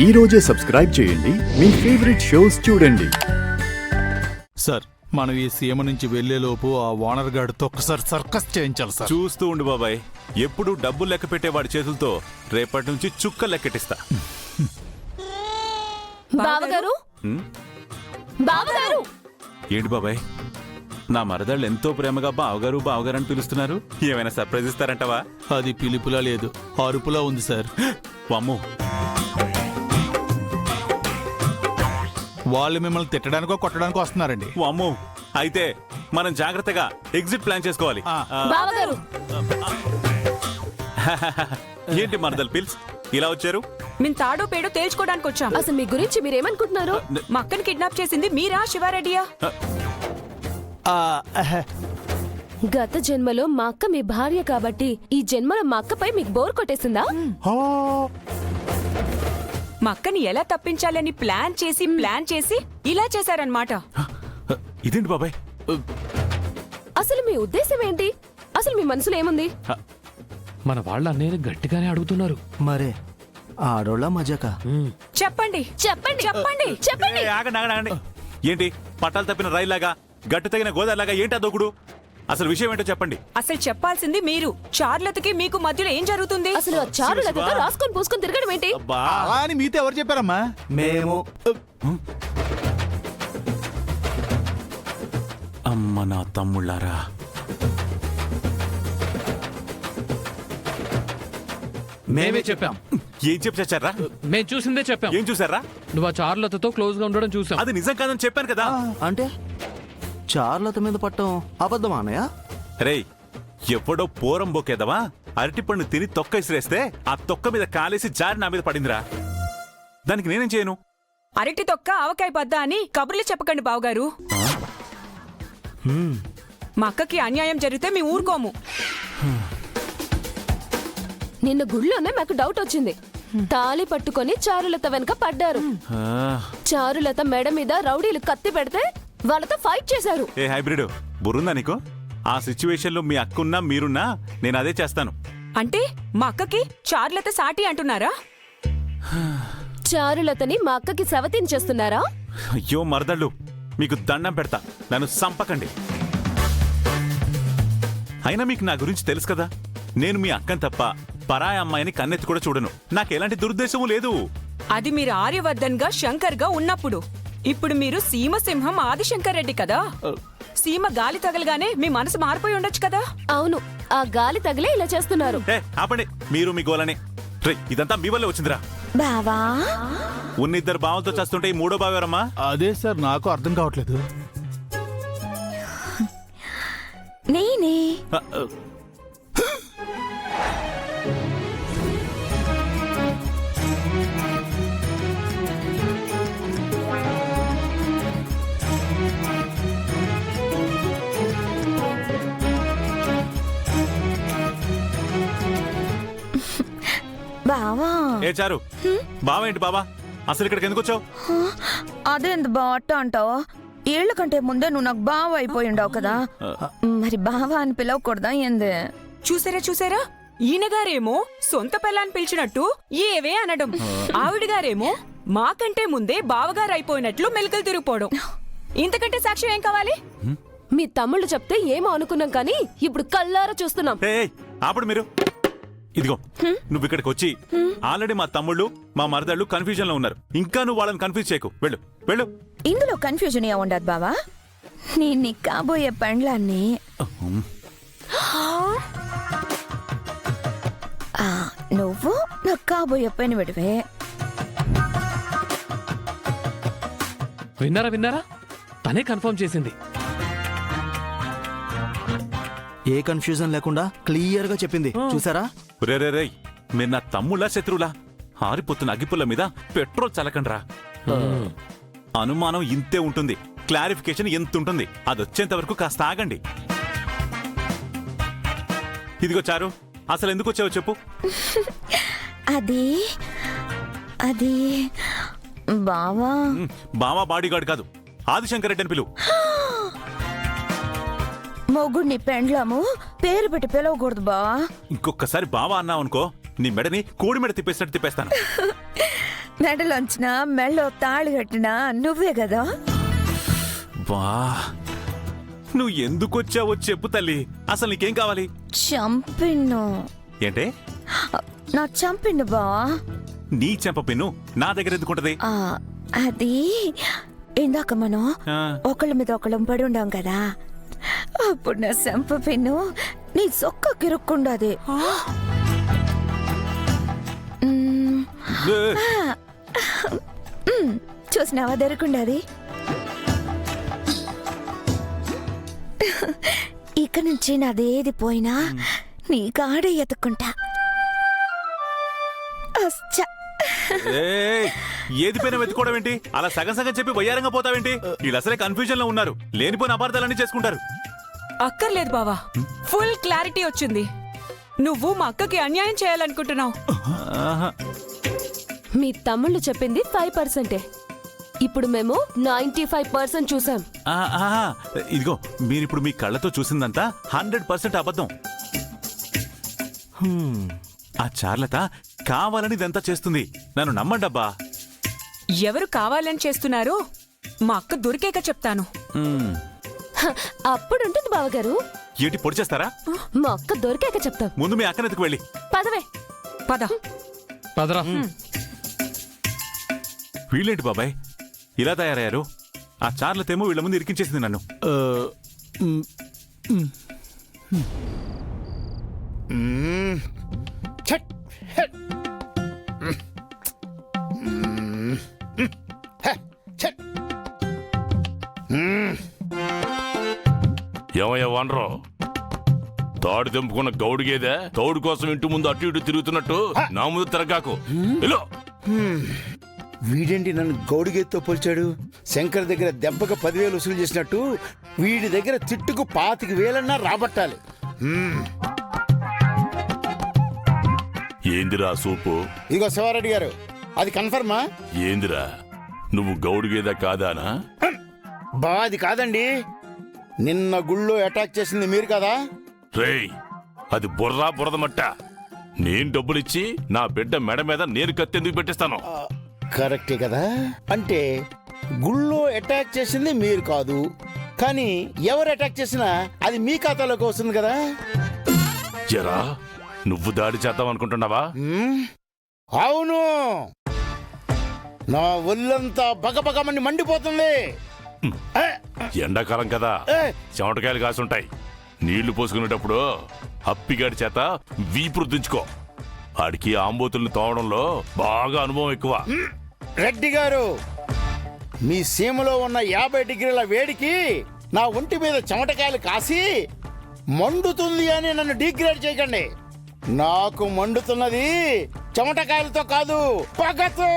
ఈ రోజే సబ్స్క్రైబ్ చేయండి మీ ఫేవరెట్ షోస్ చూడండి. సార్ మనం ఈ సీమ నుంచి వెళ్లేలోపు ఆ ఓనర్ గాడితో ఒక్కసారి సర్కస్ చేయించాలి సార్. చూస్తూ ఉండు బాబాయ్, ఎప్పుడు డబ్బులు లెక్క పెట్టేవాడి చేతులతో రేపటి నుంచి చుక్క లెక్కెట్టిస్తా. బావగారు బావగారు ఏంటి బాబాయ్, నా మరదళ్ళు ఎంతో ప్రేమగా బావగారు బావగారు అని పిలుస్తున్నారు. ఏమైనా సర్ప్రైజ్ ఇస్తారంటవా? అది పిలుపులా లేదు, అరుపులా ఉంది సార్. వామ్మో, వాళ్ళు మిమ్మల్ని తిట్టడానికో కొట్టడానికో వస్తున్నారండి. వామ్మో, అయితే మనం జాగ్రత్తగా ఎగ్జిట్ ప్లాన్ చేసుకోవాలి. బావగారు ఏంటి మరదల్ పిల్స్ ఇలా వచ్చారు? మేము తాడో పేడో తేల్చుకోవడానికి వచ్చాం. అసలు మీ గురించి మీరేమనుకుంటున్నారు? మా అక్కని కిడ్నాప్ చేసింది మీరా శివారెడ్డియా? గత జన్మలో మా అక్క మీ భార్య కాబట్టి ఈ జన్మలో మా అక్కపై మీకు బోర్ కొట్టేసిందా? మా అక్కని ఎలా తప్పించాలని ప్లాన్ చేసి ఇలా చేశారన్నమాట. ఇదేంటి బాబాయ్? అసలు మీ ఉద్దేశం ఏంటి? అసలు మీ మనసులో ఏముంది? మన వాళ్ళ అన్నయ్యని గట్టిగానే అడుగుతున్నారు. మరే ఆడోళ్ళ మజాక. చెప్పండి చెప్పండి చెప్పండి చెప్పండి. ఆగండి ఆగండి ఆగండి. ఏంటి పట్టాలు తప్పిన రైల్లాగా గట్టు తగిన గోదాలాగా ఏంటి అదొకడు? అసలు విషయం ఏంటో చెప్పండి. అసలు చెప్పాల్సింది మీరు. చార్లతకి మీకు మధ్యలో ఏం జరుగుతుంది? అసలు ఆ చారులతో రాసుకొని పూసుకొని తిరగడం ఏంటి? అలా అని మీతో ఎవరు చెప్పారమ్మా? మేము అమ్మ నా తమ్ముళ్ళారా, మేమే చెప్పాం. ఏం చెప్పి చచ్చారా? మేం చూసిందే చెప్పాం. ఏం చూసారా? నువ్వు ఆ చారులతతో క్లోజ్ గా ఉండడం చూసాం. అది నిజం కాదని చెప్పాను కదా. అంటే చార్లత మీద పట్టం అబద్ధమా అన్నయ్య? రేయ్, ఎప్పుడో పోరం బొకేదవా అరటిపండు తిని తొక్క ఇసిరేస్తే ఆ తొక్క మీద కాలేసి జారి నా మీద పడిందిరా. దానికి నేనేం చేయను? అరటి తొక్క ఆవకాయ బద్దా అని కబుర్లు చెప్పకండి బావగారు. మా అక్కకి అన్యాయం జరిగితే మేము ఊరుకోము. నిన్న గుళ్ళోనే మాకు డౌట్ వచ్చింది. తాళి పట్టుకొని చారులత వెనక పడ్డారు. చారులత మెడ మీద రౌడీలు కత్తి పెడితే వాళ్ళతో ఫైట్ చేశారు. ఏ హైబ్రిడ్ బుర్రుందా నీకు? ఆ సిచ్యువేషన్ లో మీ అక్కున్నా మీరున్నా నేను అదే చేస్తాను. అంటే మా అక్కకి చార్లత సాటి అంటున్నారా? చారులతని మా అక్కకి సవతించేస్తున్నారా? అయ్యో మరదళ్ళు, మీకు దండం పెడతా, నన్ను సంపకండి. అయినా మీకు నా గురించి తెలుసు కదా. నేను మీ అక్కని తప్ప పరాయి అమ్మాయిని కన్నెత్తి కూడా చూడను. నాకు ఎలాంటి దురుద్దేశము లేదు. అది మీరు ఆర్యవర్ధన్ గా శంకర్ గా ఉన్నప్పుడు. ఇప్పుడు మీరు సీమసింహం ఆదిశంకర్ రెడ్డి కదా. సీమ గాలి తగలగానే మీ మనసు మారిపోయి ఉండొచ్చు కదా. అవును, ఆ గాలి తగిలే ఇలా చేస్తున్నారు. ఏ ఆపండి మీరు మీ గోలని. ఇదంతా మీ వల్లే వచ్చిందిరా. బావా ఉన్నిద్దరు బావలతో చేస్తుంటే ఈ మూడో బావెవరమ్మా? అదే సార్ నాకు అర్థం కావట్లేదు. నేనే. బావా ఏ చారు, బావ ఏంటి బావా? అసలు ఇక్కడికి ఎందుకు వచ్చావు? అదేంది బావ అట్ట అంటావు? ఏళ్ల కంటే ముందే నువ్వు నాకు బావ అయిపోయి ఉండవు కదా, మరి బావ అని పిలవకూడదా ఏంది? చూసారా ఈయనగారేమో సొంత పిల్లని పిలిచినట్టు ఏవే అనడం, ఆవిడగారేమో మాకంటే ముందే బావగారు అయిపోయినట్లు మెలికలు తిరిగిపోవడం. ఇంతకంటే సాక్ష్యం ఏం కావాలి? మీ తమ్ముళ్ళు చెప్తే ఏమో అనుకున్నాం కానీ ఇప్పుడు కళ్ళారా చూస్తున్నాం. ఆపడు మీరు. ఇదిగో నువ్వు ఇక్కడికి వచ్చి ఆల్రెడీ మా తమ్ముళ్ళు మా మరదళ్ళు కన్ఫ్యూజన్ లో ఉన్నారు. ఇంకా నువ్వు వాళ్ళని కన్ఫ్యూజ్ చేయకు. వెళ్ళు వెళ్ళు. ఇందులో కన్ఫ్యూజన్ ఏ ఉండదు బావా. నేను నీకు కాబోయే పండ్లాన్ని నువ్వు నాకు కాబోయే పని విడివే. విన్నారా? తనే కన్ఫర్మ్ చేసింది. ఏ కన్ఫ్యూజన్ లేకుండా క్లియర్ గా చెప్పింది. చూసారా? రే మీరు నా తమ్ముళ్ళ శత్రువులా? ఆరిపోతున్న అగ్గిపుల్ల మీద పెట్రోల్ చల్లకండ్రా. అనుమానం ఇంతే ఉంటుంది, క్లారిఫికేషన్ ఎంత ఉంటుంది. అది వచ్చేంత వరకు కాస్త ఆగండి. ఇదిగో చారు, అసలు ఎందుకు వచ్చావో చెప్పు. అది బావా బావా బాడీగార్డ్ కాదు, ఆదిశంకర్ రెడ్డి అని పిలువు. మొగుడిని పెండ్లాము పేరు పెట్టి పిలవకూడదు బావా. ఇంకొకసారి బావా అన్నావు అనుకో, నీ మెడని కోడి మెడ తిప్పేసినట్టు తిప్పేస్తాను. మెడలోంచిన మెళ్ళో తాళి కట్టినా నువ్వే కదా. బా నువ్వు ఎందుకు వచ్చావో చెప్పు తల్లి. అసలు నీకేం కావాలి? చంపిన్ను. ఏంటే? నా చంపిన్ను బా. నీ చెంప పిన్ను నా దగ్గర ఎందుకుంటది? అది ఇందాక మనం ఆ. ఒకళ్ళ మీద ఒకళ్ళం పడి ఉండాం కదా, అప్పుడు నా చెంప పిన్ను నీ సొక్క కిరుక్కుండది. ఏ, చూసినావా దొరకుండది. ఇక నుంచి నాదేది పోయినా నీ కాడే ఎత్తుకుంటా. అచ్చా. ఏయ్, ఏది పైన వెతుకోవడం ఏంటి? అలా సగం సగం చెప్పి వయ్యారంగా పోతావేంటి? వీళ్ళు అసలే కన్ఫ్యూజన్ లో ఉన్నారు. లేనిపోయిన అపార్థాలన్నీ చేసుకుంటారు. అక్కర్లేదు బావా, ఫుల్ క్లారిటీ వచ్చింది. నువ్వు మా అక్కకి అన్యాయం చేయాలనుకుంటున్నావు. ఆహా. మీ తమ్ముళ్ళు చెప్పింది 5%. ఇప్పుడు మేము 95% చూసాం. ఇదిగో మీరిప్పుడు మీ కళ్ళతో చూసిందంతా 100% అబద్ధం. ఆ చార్లత కావాలని ఇదంతా చేస్తుంది. నన్ను నమ్మండబ్బా. ఎవరు కావాలని చేస్తున్నారో మా అక్క దొరికేక చెప్తాను. అప్పుడుంటుంది బావగారు. ఏంటి పొడి చేస్తారా? మా అక్క దొరికాక చెప్తాం. ముందు మీ అక్కనెత్తుకు వెళ్ళి. పదవే. పద. పదరా. వీళ్ళేంటి బాబాయ్ ఇలా తయారయ్యారు? ఆ చార్లతేమో వీళ్ళ ముందు ఇరికించేసింది నన్ను. ఏమయ్యా వనరు, తాడు తెంపుకున్న గౌడు గేదె తౌడు కోసం ఇంటి ముందు అటు ఇటు తిరుగుతున్నట్టు నా ముందు తిరగాకు. హలో, వీడేంటి నన్ను గౌడిగేత్తో పోల్చాడు? శంకర్ దగ్గర దెబ్బకు 10,000 వసూలు చేసినట్టు వీడి దగ్గర తిట్టుకు 25,000 రాబట్టాలి. ఏందిరా సూపు? ఇదిగో శివారెడ్డి గారు, అది కన్ఫర్మా? ఏందిరా, నువ్వు గౌడు గేదె కాదానా? బా అది కాదండి. నిన్న గుళ్ళో అటాక్ చేసింది మీరు కదా? రేయ్, అది బుర్రా బురదమట్ట. నేను డబ్బులిచ్చి నా బిడ్డ మెడ మీద నేను కత్తెందుకు పెట్టిస్తాను? కరెక్టే కదా. అంటే గుళ్ళో అటాక్ చేసింది మీరు కాదు, కానీ ఎవరు అటాక్ చేసినా అది మీ ఖాతాలోకి వస్తుంది కదా. జరా నువ్వు దాడి చేద్దాం అనుకుంటున్నావా? అవును, నా ఒళ్ళంతా బగబగమని మండిపోతుంది. ఎండాకాలం కదా, చెమటకాయలు కాసుంటాయి. నీళ్లు పోసుకునేటప్పుడు హప్పిగాడి చేత వీపు రుద్దించుకో. ఆడికి ఆంబోతుల్ని తోవడంలో బాగా అనుభవం ఎక్కువ. రెడ్డి గారు, మీ సీమలో ఉన్న 50 డిగ్రీల వేడికి నా ఒంటి మీద చెమటకాయలు కాసి మండుతుంది అని నన్ను డిగ్రేడ్ చేయకండి. నాకు మండుతున్నది చెమటకాయలతో కాదు, పగతో.